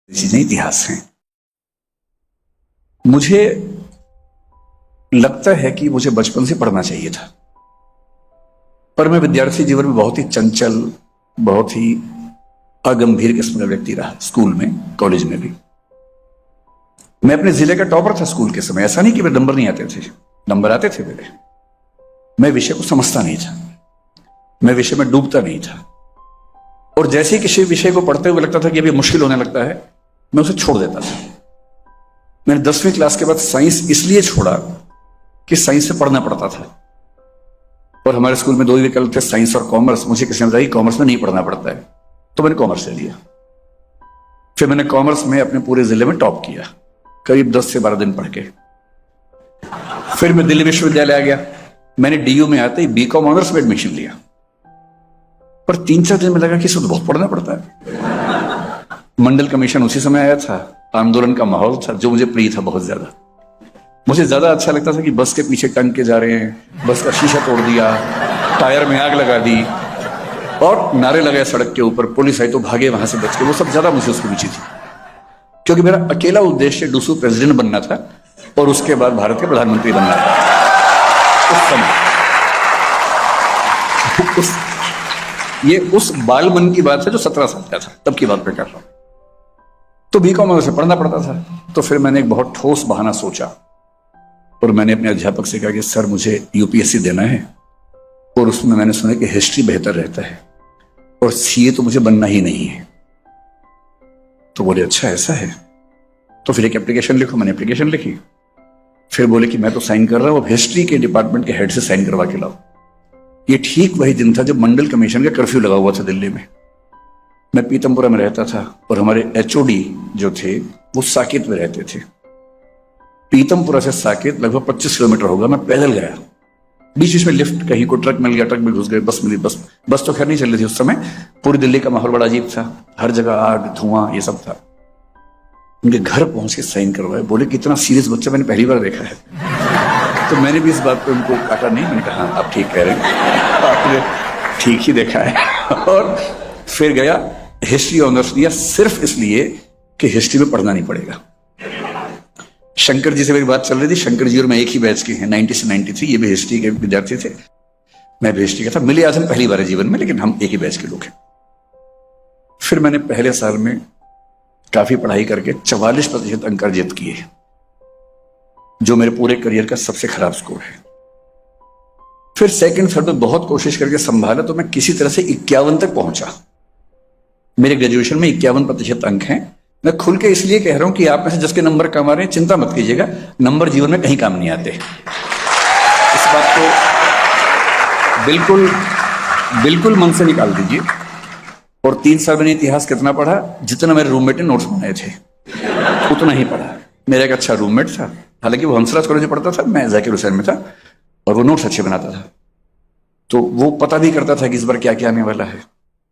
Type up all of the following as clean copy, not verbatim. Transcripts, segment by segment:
चीजें इतिहास हैं। मुझे लगता है कि मुझे बचपन से पढ़ना चाहिए था, पर मैं विद्यार्थी जीवन में बहुत ही चंचल, बहुत ही अगंभीर किस्म का व्यक्ति रहा। स्कूल में, कॉलेज में भी मैं अपने जिले का टॉपर था स्कूल के समय। ऐसा नहीं कि मेरे नंबर नहीं आते थे, नंबर आते थे मेरे। मैं विषय को समझता नहीं था, मैं विषय में डूबता नहीं था, और जैसे ही किसी विषय को पढ़ते हुए लगता था कि अभी मुश्किल होने लगता है, मैं उसे छोड़ देता था। मैंने 10वीं क्लास के बाद साइंस इसलिए छोड़ा कि साइंस से पढ़ना पड़ता था, और हमारे स्कूल में 2 ही विकल्प थे, साइंस और कॉमर्स। मुझे किसी ने बताया कॉमर्स में नहीं पढ़ना पड़ता है, तो मैंने कॉमर्स ले लिया। फिर मैंने कॉमर्स में अपने पूरे जिले में टॉप किया, करीब 10 से 12 दिन पढ़ के। फिर मैं दिल्ली विश्वविद्यालय आ गया। मैंने डीयू में आते ही बीकॉम ऑनर्स में एडमिशन लिया, पर 3-4 दिन में लगा कि इसको तो बहुत पढ़ना पड़ता है। मंडल कमीशन उसी समय आया था, आंदोलन का माहौल था जो मुझे प्रिय था बहुत ज्यादा। मुझे ज्यादा अच्छा लगता था कि बस के पीछे टंग के जा रहे हैं, बस का शीशा तोड़ दिया, टायर में आग लगा दी, और नारे लगाए सड़क के ऊपर, पुलिस आई तो भागे वहां से बच के। वो सब ज्यादा मुझे उसकी रुचि थी, क्योंकि मेरा अकेला उद्देश्य डूसू प्रेसिडेंट बनना था और उसके बाद भारत के प्रधानमंत्री बनना था। उस समय उस बाल मन की बात है जो 17 साल का था, तब की बात मैं कर रहा हूं। तो बीकॉम में उसे पढ़ना पड़ता था। तो फिर मैंने एक बहुत ठोस बहाना सोचा, और मैंने अपने अध्यापक से कहा कि सर मुझे यूपीएससी देना है, और उसमें मैंने सुना कि हिस्ट्री बेहतर रहता है, और सीए तो मुझे बनना ही नहीं है। तो बोले अच्छा ऐसा है, तो फिर एक एप्लीकेशन लिखो। मैंने एप्लीकेशन लिखी। फिर बोले कि मैं तो साइन कर रहा हूं, अब हिस्ट्री के डिपार्टमेंट के हेड से साइन करवा के लाओ। ये ठीक वही दिन था जब मंडल कमीशन का कर्फ्यू लगा हुआ था दिल्ली में। मैं पीतमपुरा में रहता था, और हमारे एचओडी जो थे वो साकेत में रहते थे। पीतमपुरा से साकेत लगभग 25 किलोमीटर होगा। मैं पैदल गया, बीच बीच में लिफ्ट, कहीं को ट्रक मिल गया, ट्रक में घुस गए, बस मिली। बस तो खैर नहीं चल रही थी उस समय। पूरी दिल्ली का माहौल बड़ा अजीब था, हर जगह आग, धुआं, ये सब था। उनके घर पहुंच के साइन करवाए। बोले कितना सीरियस बच्चा मैंने पहली बार देखा है। तो मैंने भी इस बात पे उनको काटा नहीं। मैंने कहा हाँ आप ठीक कह रहे हैं, आपने ठीक ही देखा है। और फिर गया, हिस्ट्री ऑनर्स लिया, सिर्फ इसलिए कि हिस्ट्री में पढ़ना नहीं पड़ेगा। शंकर जी से मेरी बात चल रही थी। शंकर जी और मैं एक ही बैच के हैं, 90 से 93। ये भी हिस्ट्री के विद्यार्थी थे, मैं भी हिस्ट्री का था। मिले आज हम पहली बार है जीवन में, लेकिन हम एक ही बैच के लोग हैं। फिर मैंने पहले साल में काफी पढ़ाई करके 44% अंक अर्जित किए, जो मेरे पूरे करियर का सबसे खराब स्कोर है। फिर सेकंड थर्ड में बहुत कोशिश करके संभाला, तो मैं किसी तरह से 51 तक पहुंचा। मेरे ग्रेजुएशन में 51% अंक हैं। मैं खुल के इसलिए कह रहा हूं कि आप में से जिसके नंबर कम आ रहे हैं, चिंता मत कीजिएगा, नंबर जीवन में कहीं काम नहीं आते। इस बात को बिल्कुल बिल्कुल मन से निकाल दीजिए। और 3 साल मैंने इतिहास कितना पढ़ा? जितना मेरे रूममेट ने नोट्स बनाए थे उतना ही पढ़ा। मेरा एक अच्छा रूममेट था, हालांकि वो हंसराज कॉलेज में पढ़ता था, मैं जाकिर हुसैन में था, और वो नोट्स अच्छे बनाता था। तो वो पता भी करता था कि इस बार क्या क्या आने वाला है,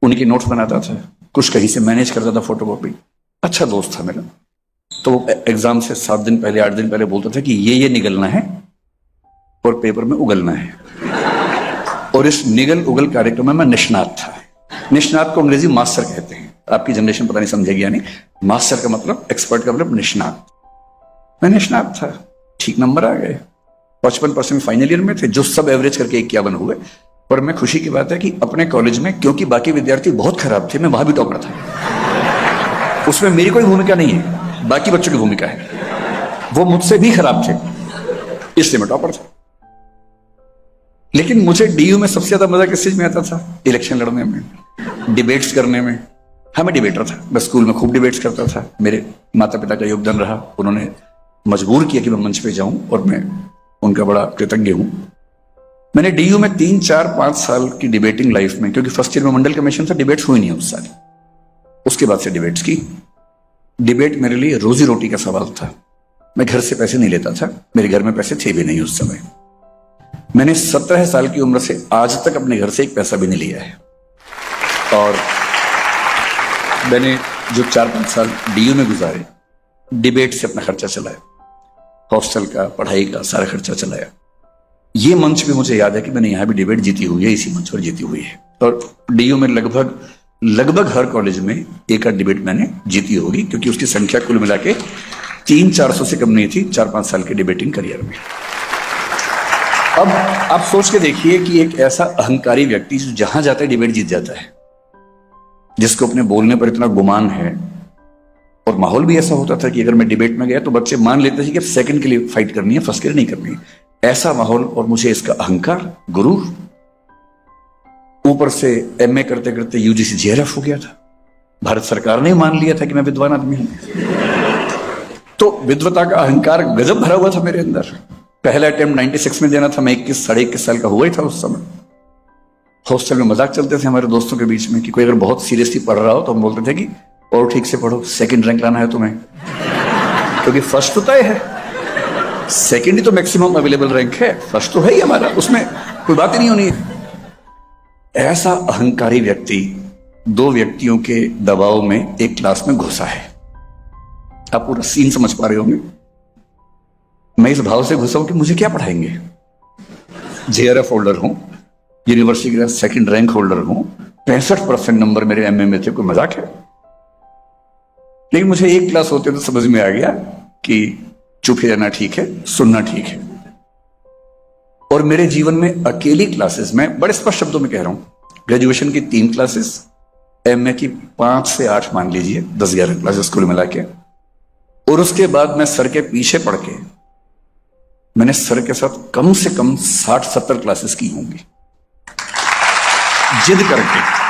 उनकी नोट्स बनाता था, कुछ कहीं से मैनेज करता था, फोटोकॉपी। अच्छा दोस्त था मेरा। तो एग्जाम से 7 दिन पहले, 8 दिन पहले बोलता था कि ये निगलना है और पेपर में उगलना है। और इस निगल उगल कार्यक्रम में मैं निष्णात था। निष्णात को अंग्रेजी मास्टर कहते हैं, आपकी जनरेशन पता नहीं समझेगी या नहीं। मास्टर का मतलब, एक्सपर्ट का मतलब निष्णात। मैं निष्णात था, ठीक नंबर आ गए। 55% फाइनल ईयर में थे, जो सब एवरेज करके 51 हुए। पर मैं खुशी की बात है कि अपने कॉलेज में, क्योंकि बाकी विद्यार्थी बहुत खराब थे, मैं वहां भी टॉपर था। उसमें मेरी कोई भूमिका नहीं है, बाकी बच्चों की भूमिका है। वो मुझसे भी खराब थे, इसलिए मैं टॉपर था। लेकिन मुझे डीयू में सबसे ज्यादा मजा किस चीज में आता था? इलेक्शन लड़ने में, डिबेट्स करने में। हाँ मैं डिबेटर था, मैं स्कूल में खूब डिबेट्स करता था। मेरे माता पिता का योगदान रहा, उन्होंने मजबूर किया कि मैं मंच पे जाऊं, और मैं उनका बड़ा कृतज्ञ हूं। मैंने डीयू में 3, 4, 5 साल की डिबेटिंग लाइफ में, क्योंकि फर्स्ट ईयर में मंडल कमीशन था, डिबेट्स हुई नहीं उस साल। उसके बाद से डिबेट्स की। डिबेट मेरे लिए रोजी रोटी का सवाल था। मैं घर से पैसे नहीं लेता था, मेरे घर में पैसे थे भी नहीं उस समय। मैंने 17 साल की उम्र से आज तक अपने घर से एक पैसा भी नहीं लिया है। और मैंने जो 4-5 साल डीयू में गुजारे, डिबेट से अपना खर्चा चलाया, हॉस्टल का, पढ़ाई का सारा खर्चा चलाया। ये मंच भी मुझे याद है कि मैंने यहां भी डिबेट जीती हुई है, इसी मंच पर जीती हुई है। और डीयू में लगभग लगभग हर कॉलेज में एक आध डिबेट मैंने जीती होगी, क्योंकि उसकी संख्या कुल मिला के 300-400 से कम नहीं थी 4-5 साल के डिबेटिंग करियर में। अब आप सोच के देखिए कि एक ऐसा अहंकारी व्यक्ति जो जहां जाता है डिबेट जीत जाता है, जिसको अपने बोलने पर इतना गुमान है, और माहौल भी ऐसा होता था कि अगर मैं डिबेट में गया तो बच्चे मान लेते थे कि अब सेकंड के लिए फाइट करनी है, फर्स्ट के लिए नहीं करनी है। ऐसा माहौल, और मुझे इसका अहंकार, गुरूर, ऊपर से एमए करते करते यूजीसी जेआरएफ हो गया था। भारत सरकार ने मान लिया था कि मैं विद्वान आदमी हूं। तो विद्वता का अहंकार गजब भरा हुआ था मेरे अंदर। पहला अटेम्प्ट 96 में देना था, मैं 21-21 साल का हुआ ही था उस समय। हॉस्टल में मजाक चलते थे हमारे दोस्तों के बीच में कि कोई अगर बहुत सीरियसली पढ़ रहा हो तो हम बोलते थे कि और ठीक से पढ़ो, सेकंड रैंक लाना है तुम्हें, क्योंकि फर्स्ट तो तय है, सेकंड ही तो मैक्सिमम अवेलेबल रैंक है, फर्स्ट तो है ही हमारा, उसमें कोई बात ही नहीं होनी है। ऐसा अहंकारी व्यक्ति 2 व्यक्तियों के दबाव में एक क्लास में घुसा है। आप पूरा सीन समझ पा रहे होंगे। मैं इस भाव से घुसा हूं कि मुझे क्या पढ़ाएंगे। जेआरएफ होल्डर हूं, यूनिवर्सिटी का सेकंड रैंक होल्डर हूं, 65% नंबर मेरे एमए में थे, कोई मजाक है। लेकिन मुझे एक क्लास होते तो समझ में आ गया कि चुप ही रहना ठीक है, सुनना ठीक है। और मेरे जीवन में अकेली क्लासेस, मैं बड़े स्पष्ट शब्दों में कह रहा हूं, ग्रेजुएशन की 3 क्लासेस, एमए की 5 से 8 मान लीजिए, 10-11 क्लासेस कुल मिला के, और उसके बाद मैं सर के पीछे पढ़ के मैंने सर के साथ कम से कम 60-70 क्लासेस की होंगी, जिद करके।